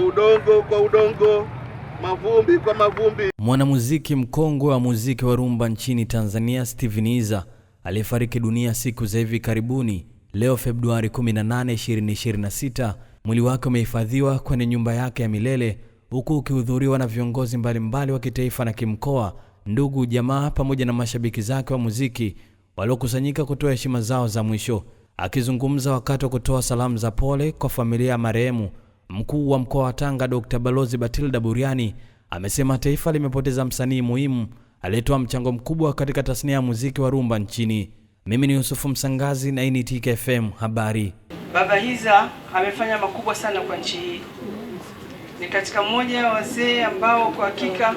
udongo kwa udongo, mavumbi kwa mavumbi. Mwanamuziki mkongwe wa muziki wa rumba nchini Tanzania Steven Iza aliyefariki dunia siku za hivi karibuni leo Februari 18, 2026, mwili wake umehifadhiwa kwenye nyumba yake ya milele huku ukihudhuriwa na viongozi mbalimbali wa kitaifa na kimkoa, ndugu, jamaa pamoja na mashabiki zake wa muziki waliokusanyika kutoa heshima zao za mwisho. Akizungumza wakati wa kutoa salamu za pole kwa familia ya marehemu, mkuu wa mkoa wa Tanga Dr. Balozi Batilda Buriani amesema taifa limepoteza msanii muhimu aliyetoa mchango mkubwa katika tasnia ya muziki wa rumba nchini. Mimi ni Yusufu Msangazi na hii ni TKFM habari. Baba Iza amefanya makubwa sana kwa nchi hii. Ni katika mmoja wa wazee ambao kwa hakika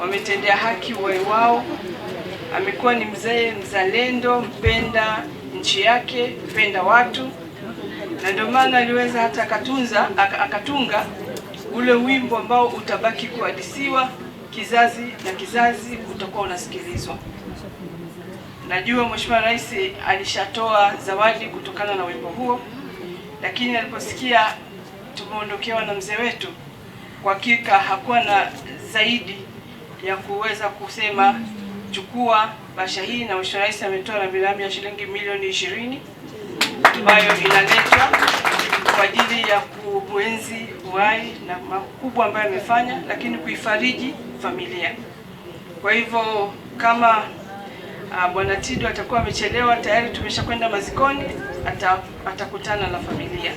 wametendea haki uhai wao. Amekuwa ni mzee mzalendo, mpenda nchi yake, mpenda watu, na ndio maana aliweza hata akatunga ule wimbo ambao utabaki kuhadisiwa kizazi na kizazi, utakuwa unasikilizwa. Najua Mheshimiwa Rais alishatoa zawadi kutokana na wimbo huo, lakini aliposikia tumeondokewa na mzee wetu, kwa hakika hakuwa na zaidi ya kuweza kusema chukua basha hii, na Mheshimiwa Rais ametoa rambirambi ya shilingi milioni 20 ambayo inaletwa kwa ajili ya kuenzi uhai na makubwa ambayo amefanya, lakini kuifariji familia. Kwa hivyo kama Bwana Tido atakuwa amechelewa, tayari tumeshakwenda mazikoni, atakutana na familia.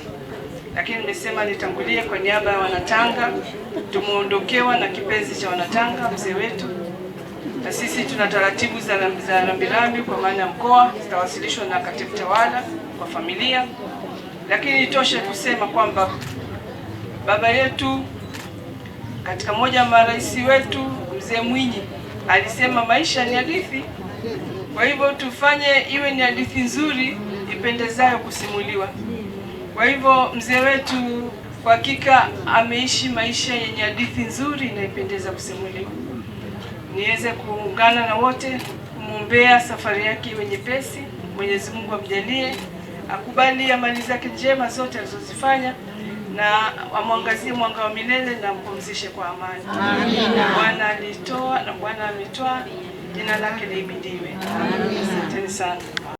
Lakini nimesema nitangulie kwa niaba ya Wanatanga. Tumeondokewa na kipenzi cha Wanatanga, mzee wetu, na sisi tuna taratibu za rambirambi kwa maana ya mkoa, zitawasilishwa na katibu tawala kwa familia. Lakini itoshe kusema kwamba baba yetu, katika moja ya marais wetu, mzee Mwinyi, alisema maisha ni hadithi. Kwa hivyo tufanye iwe ni hadithi nzuri ipendezayo kusimuliwa. Kwa hivyo mzee wetu kwa hakika ameishi maisha yenye hadithi nzuri na ipendeza kusimuliwa. Niweze kuungana na wote kumwombea safari yake iwe nyepesi. Mwenyezi Mungu amjalie, akubali amali zake njema zote alizozifanya, na amwangazie mwanga wa milele na mpumzishe kwa amani. Bwana alitoa na Bwana ametoa, jina lake lihimidiwe. Asante sana.